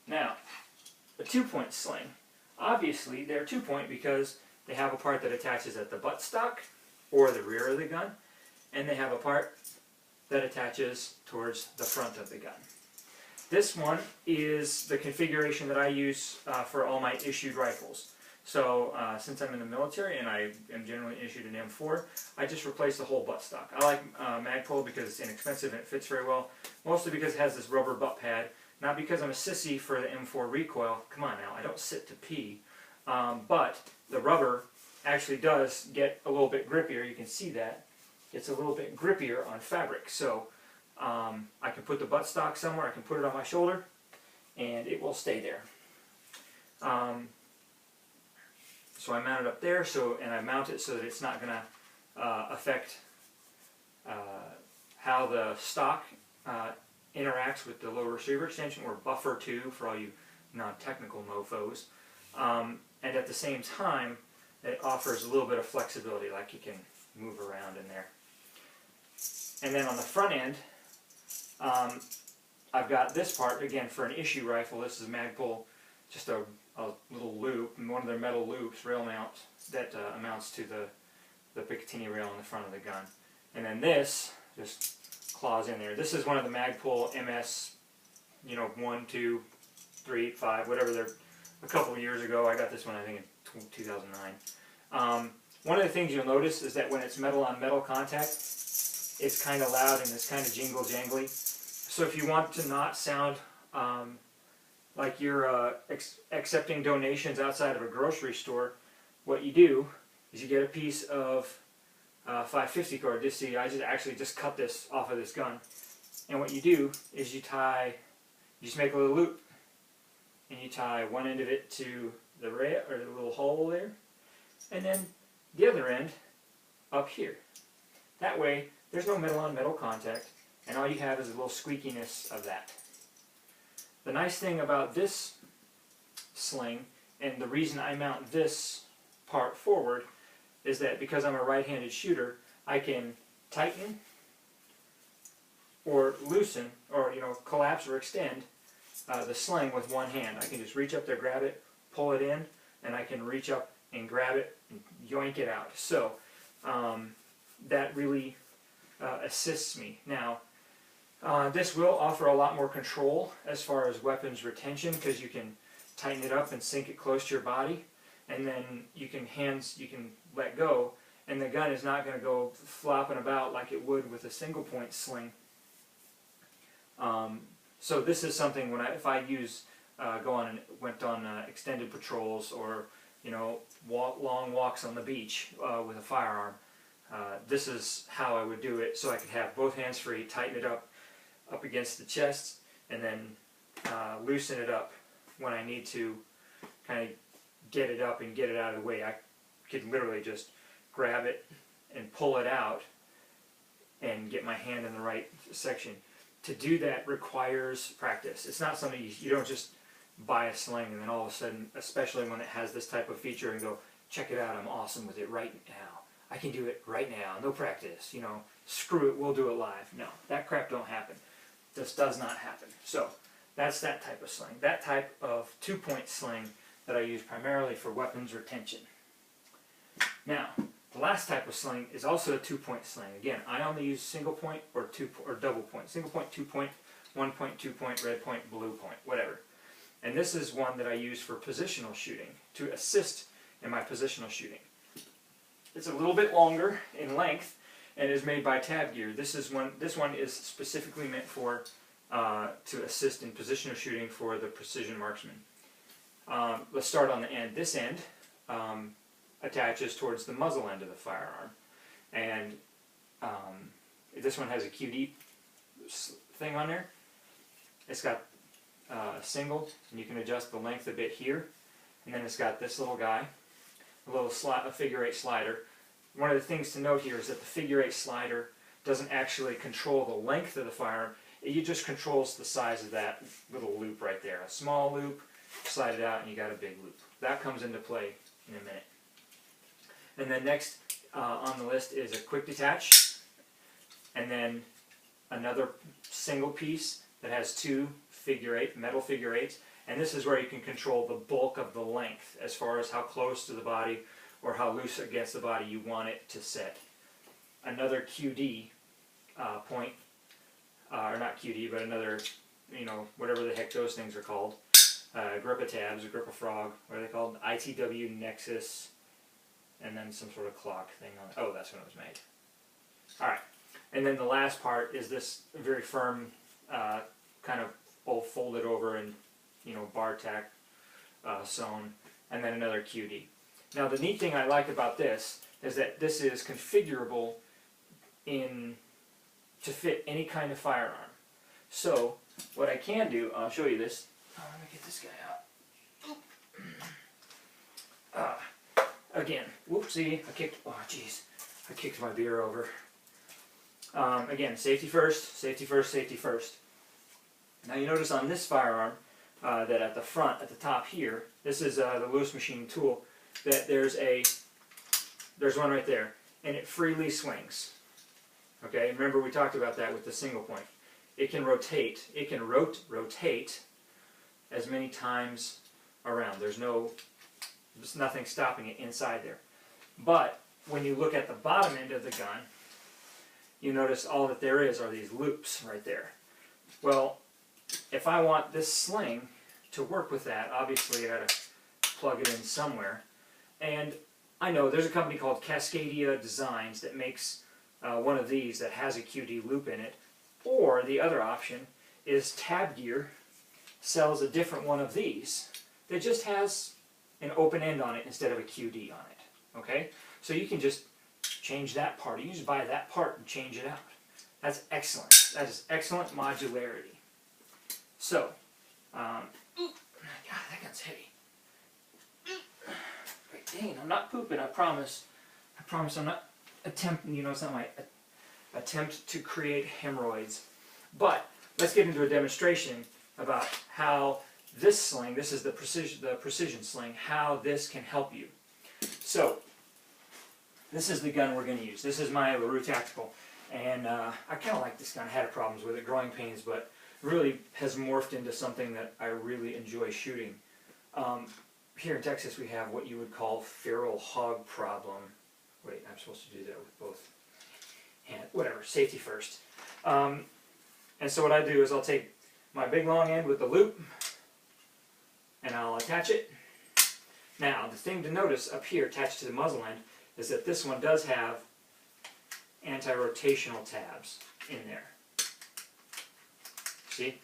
Now, a 2-point sling. Obviously, they're 2-point because they have a part that attaches at the buttstock or the rear of the gun, and they have a part that attaches towards the front of the gun. This one is the configuration that I use for all my issued rifles. So since I'm in the military and I am generally issued an M4, I just replace the whole buttstock. I like Magpul because it's inexpensive and it fits very well, mostly because it has this rubber butt pad. Not because I'm a sissy for the M4 recoil. Come on now, I don't sit to pee. But the rubber actually does get a little bit grippier. You can see that. It's a little bit grippier on fabric. So I can put the buttstock somewhere, I can put it on my shoulder, and it will stay there. So I mount it up there, and I mount it so that it's not going to affect how the stock interacts with the low receiver extension, or buffer 2 for all you non-technical mofos. And at the same time, it offers a little bit of flexibility, like you can move around in there. And then on the front end, I've got this part, again, for an issue rifle. This is Magpul, just a little loop, and one of their metal loops, rail mount, that amounts to the Picatinny rail on the front of the gun. And then this just claws in there. This is one of the Magpul MS, 1, 2, 3, 5, whatever they're, a couple of years ago. I got this one, I think, in 2009. One of the things you'll notice is that when it's metal on metal contact, it's kind of loud and it's kind of jingle jangly. So if you want to not sound like you're accepting donations outside of a grocery store, what you do is you get a piece of 550 cord. Just see, I just cut this off of this gun, and what you do is you just make a little loop, and you tie one end of it to the rail, or the little hole there, and then the other end up here. That way, there's no metal on metal contact, and all you have is a little squeakiness of that. The nice thing about this sling, and the reason I mount this part forward, is that because I'm a right-handed shooter, I can tighten or loosen, or collapse or extend the sling with one hand. I can just reach up there, grab it, pull it in, and I can reach up and grab it and yoink it out. So that really assists me. Now, this will offer a lot more control as far as weapons retention, because you can tighten it up and sink it close to your body, and then you can let go, and the gun is not going to go flopping about like it would with a single point sling. So this is something if I went on extended patrols, or long walks on the beach with a firearm. This is how I would do it, so I could have both hands free, tighten it up against the chest, and then loosen it up when I need to kind of get it up and get it out of the way. I could literally just grab it and pull it out and get my hand in the right section. To do that requires practice. It's not something you don't just buy a sling and then all of a sudden, especially when it has this type of feature, and go, check it out, I'm awesome with it right now. I can do it right now, no practice, screw it, we'll do it live. No, that crap don't happen. This does not happen. So that's that type of sling. That type of 2-point sling that I use primarily for weapons retention. Now, the last type of sling is also a 2-point sling. Again, I only use single point or double point. Single point, 2-point, 1-point, 2-point, red point, blue point, whatever. And this is one that I use for positional shooting, to assist in my positional shooting. It's a little bit longer in length and is made by Tab Gear. This one is specifically meant for to assist in positional shooting for the precision marksman. Let's start on the end. This end attaches towards the muzzle end of the firearm, and this one has a QD thing on there. It's got a single, and you can adjust the length a bit here, and then it's got this little guy, a figure 8 slider. One of the things to note here is that the figure 8 slider doesn't actually control the length of the firearm. It just controls the size of that little loop right there. A small loop, slide it out, and you got a big loop. That comes into play in a minute. And then next on the list is a quick detach, and then another single piece that has 2 figure eight, metal figure eights, and this is where you can control the bulk of the length as far as how close to the body or how loose against the body you want it to set. Another QD point, or not QD, but another, you know, whatever the heck those things are called. Grippa tabs, a Grippa frog, what are they called? ITW Nexus, and then some sort of clock thing on it. Oh, that's when it was made. Alright, and then the last part is this very firm, kind of all folded over and, you know, bar tack sewn, and then another QD. Now the neat thing I like about this is that this is configurable to fit any kind of firearm. So what I can do, I'll show you this. Oh, let me get this guy out. Again, whoopsie, I kicked my beer over. Again, safety first, safety first, safety first. Now you notice on this firearm that at the front, at the top here, this is the Lewis machine tool, that there's one right there, and it freely swings. Okay, remember we talked about that with the single point. It can rotate. It can rotate as many times around. There's nothing stopping it inside there. But when you look at the bottom end of the gun, you notice all that there is are these loops right there. Well, if I want this sling to work with that, obviously I gotta plug it in somewhere. And I know there's a company called Cascadia Designs that makes one of these that has a QD loop in it. Or the other option is Tab Gear sells a different one of these that just has an open end on it instead of a QD on it. Okay? So you can just change that part. You can just buy that part and change it out. That's excellent. That is excellent modularity. So, God, that gun's heavy. Wait, dang, I'm not pooping, I promise. I promise I'm not attempting, you know, it's not my attempt to create hemorrhoids. But let's get into a demonstration about how this sling, this is the precision sling, how this can help you. So, this is the gun we're going to use. This is my LaRue Tactical, and I kind of like this gun. I had problems with it, growing pains, but really has morphed into something that I really enjoy shooting. Here in Texas we have what you would call feral hog problem. Wait, I'm supposed to do that with both hands. Whatever, safety first. And so what I do is I'll take my big long end with the loop and I'll attach it. Now the thing to notice up here attached to the muzzle end is that this one does have anti-rotational tabs in there. See?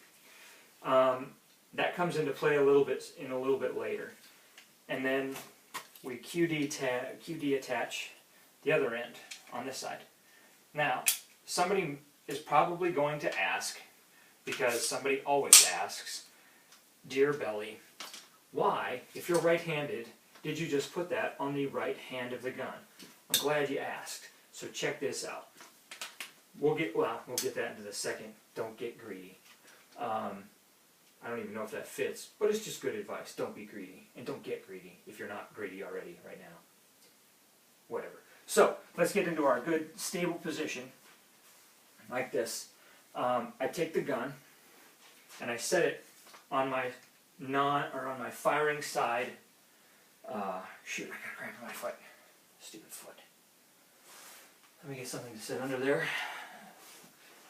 That comes into play a little bit later. And then we QD attach the other end on this side. Now, somebody is probably going to ask, because somebody always asks, dear Belly, why, if you're right-handed, did you just put that on the right hand of the gun? I'm glad you asked. So check this out. We'll get that into the second. Don't get greedy. I don't even know if that fits, but it's just good advice. Don't be greedy, and don't get greedy if you're not greedy already right now. Whatever. So let's get into our good stable position, like this. I take the gun and I set it on my on my firing side. Shoot, I gotta grab my foot. Stupid foot. Let me get something to sit under there.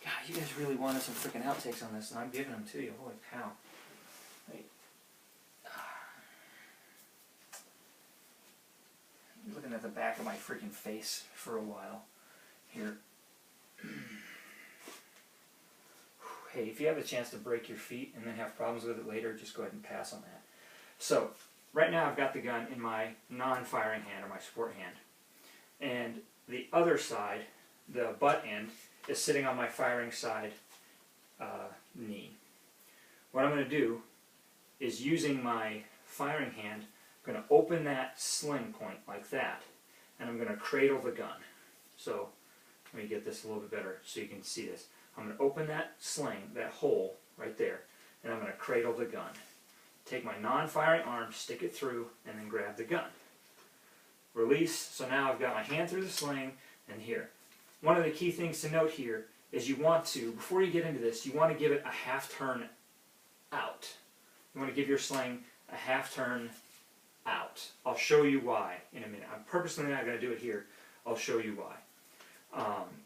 God, you guys really wanted some freaking outtakes on this, and I'm giving them to you. Holy cow. Wait. I'm looking at the back of my freaking face for a while. Here. Hey, if you have a chance to break your feet and then have problems with it later, just go ahead and pass on that. So, right now I've got the gun in my non-firing hand, or my sport hand. And the other side, the butt end, is sitting on my firing side knee. What I'm going to do is, using my firing hand, I'm going to open that sling point like that, and I'm going to cradle the gun. So, let me get this a little bit better so you can see this. I'm going to open that sling, that hole right there, and I'm going to cradle the gun. Take my non-firing arm, stick it through, and then grab the gun. Release, so now I've got my hand through the sling, and here. One of the key things to note here is you want to, before you get into this, you want to give it a half turn out. You want to give your sling a half turn out. I'll show you why in a minute. I'm purposely not going to do it here. I'll show you why.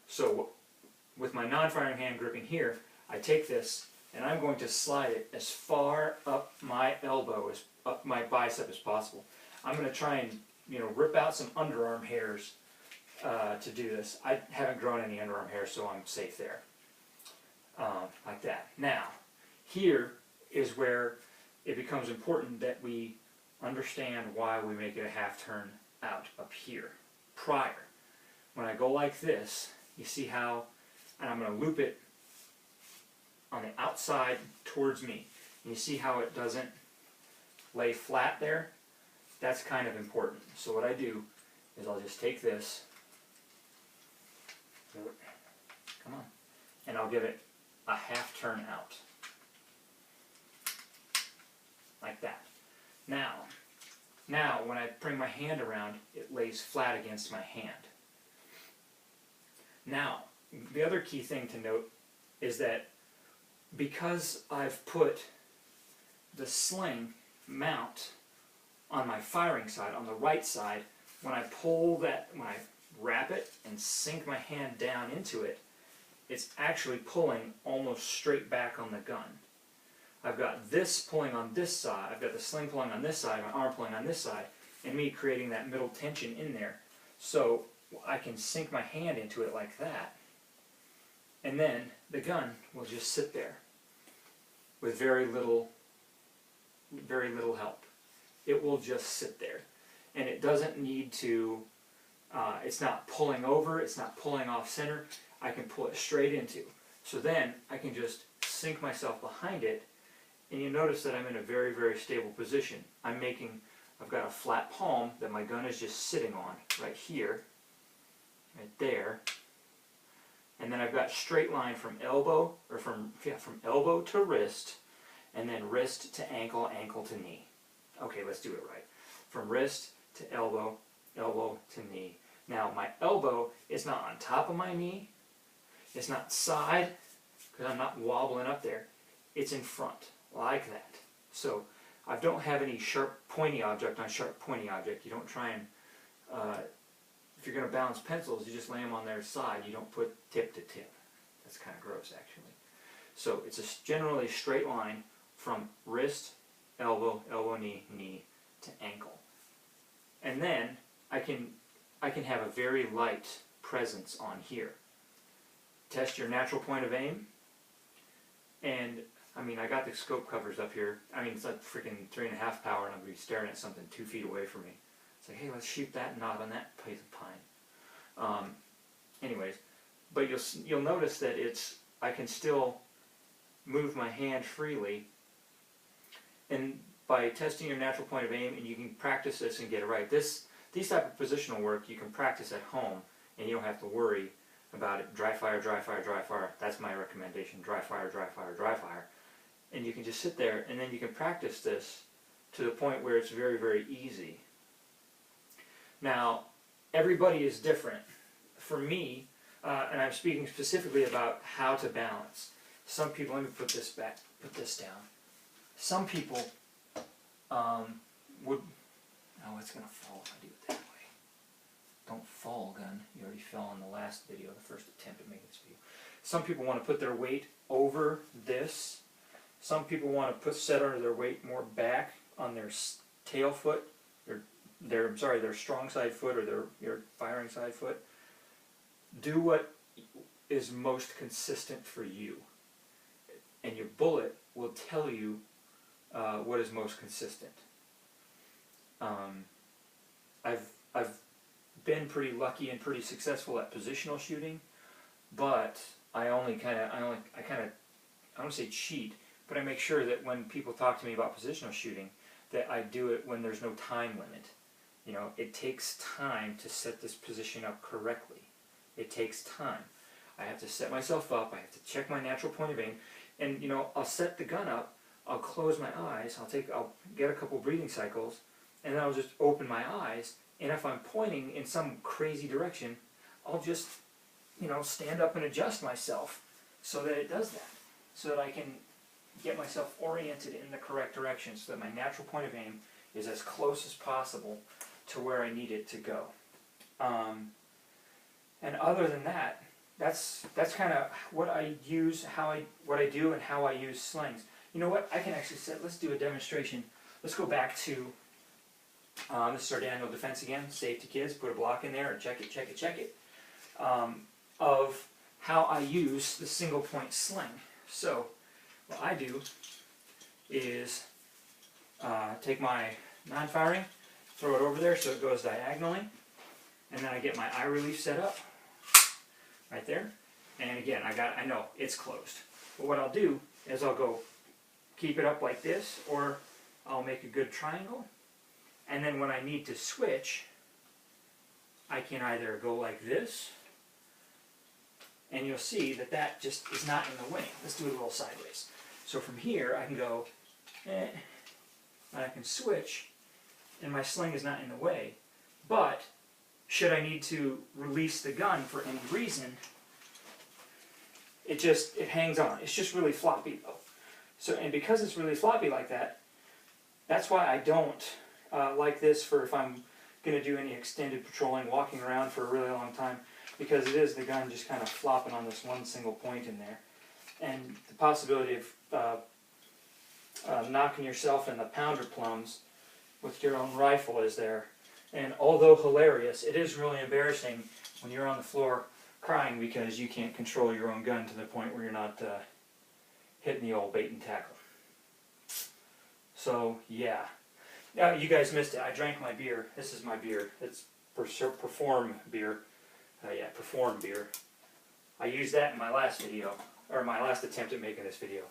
So with my non-firing hand gripping here, I take this and I'm going to slide it as far up my elbow, as up my bicep as possible. I'm going to try and rip out some underarm hairs to do this. I haven't grown any underarm hairs, so I'm safe there. Like that. Now, here is where it becomes important that we understand why we make it a half turn out up here. Prior, when I go like this, you see how, and I'm going to loop it on the outside towards me. And you see how it doesn't lay flat there? That's kind of important. So what I do is I'll just take this, come on, and I'll give it a half turn out. Like that. Now when I bring my hand around, it lays flat against my hand. Now, the other key thing to note is that because I've put the sling mount on my firing side, on the right side, when I pull that, when I wrap it and sink my hand down into it, it's actually pulling almost straight back on the gun. I've got this pulling on this side, I've got the sling pulling on this side, my arm pulling on this side, and me creating that middle tension in there. So I can sink my hand into it like that, and then the gun will just sit there with very little help. It will just sit there, and it doesn't need to, it's not pulling over, it's not pulling off center. I can pull it straight into. So then I can just sink myself behind it, and you notice that I'm in a very, very stable position. I've got a flat palm that my gun is just sitting on, right here, right there, and then I've got straight line from elbow, or from elbow to wrist, and then wrist to ankle, ankle to knee. Okay, let's do it right. From wrist to elbow, elbow to knee. Now my elbow is not on top of my knee, it's not side, because I'm not wobbling up there, it's in front, like that. So I don't have any sharp pointy object on sharp pointy object. You don't try and, if you're going to balance pencils, you just lay them on their side. You don't put tip to tip. That's kind of gross, actually. So it's a generally straight line from wrist, elbow, elbow, knee, knee to ankle. And then I can have a very light presence on here. Test your natural point of aim, and I mean, I got the scope covers up here. I mean, it's like freaking 3.5 power, and I'm going to be staring at something 2 feet away from me. It's like, hey, let's shoot that knot on that piece of pine. Anyways, but you'll notice that I can still move my hand freely, and by testing your natural point of aim, and you can practice this and get it right. These type of positional work you can practice at home, and you don't have to worry about it. Dry fire, dry fire, dry fire. That's my recommendation. Dry fire, dry fire, dry fire. And you can just sit there, and then you can practice this to the point where it's very, very easy. Now, everybody is different. For me, and I'm speaking specifically about how to balance. Some people, let me put this back, put this down. Some people would, oh, it's going to fall if I do it that way. Don't fall, gun. You already fell in the last video, the first attempt at making this video. Some people want to put their weight over this. Some people want to set their weight more back on their tail foot, their strong side foot, or your firing side foot. Do what is most consistent for you, and your bullet will tell you what is most consistent. I've been pretty lucky and pretty successful at positional shooting, but I don't say cheat, but I make sure that when people talk to me about positional shooting, that I do it when there's no time limit. You know, it takes time to set this position up correctly. It takes time. I have to set myself up, I have to check my natural point of aim, and you know, I'll set the gun up, I'll close my eyes, I'll get a couple breathing cycles, and then I'll just open my eyes, and if I'm pointing in some crazy direction, I'll just, you know, stand up and adjust myself so that it does that, so that I can get myself oriented in the correct direction so that my natural point of aim is as close as possible to where I need it to go. And other than that, that's kind of what I use, what I do, and how I use slings. You know what? I can actually set. Let's do a demonstration. Let's go back to this is our Daniel defense again. Safety kids, put a block in there and check it, check it, check it. Of how I use the single point sling. So what I do is take my non-firing, throw it over there so it goes diagonally, and then I get my eye relief set up right there. And again, I know it's closed. But what I'll do is I'll go keep it up like this, or I'll make a good triangle. And then when I need to switch, I can either go like this, and you'll see that that just is not in the way. Let's do it a little sideways. So from here, I can go, and I can switch, and my sling is not in the way. But should I need to release the gun for any reason, it hangs on. It's just really floppy though. So, and because it's really floppy like that, that's why I don't like this for if I'm going to do any extended patrolling, walking around for a really long time, because it is the gun just kind of flopping on this one single point in there. And the possibility of knocking yourself in the pounder plums with your own rifle is there. And although hilarious, it is really embarrassing when you're on the floor crying because you can't control your own gun to the point where you're not hitting the old bait and tackle. So, yeah. Now, you guys missed it. I drank my beer. This is my beer. It's Perform beer. Yeah, Perform beer. I used that in my last video, or my last attempt at making this video.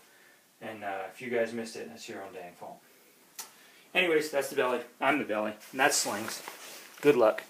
And if you guys missed it, that's your own dang fault. Anyways, that's the belly. I'm the belly. And that's Slings. Good luck.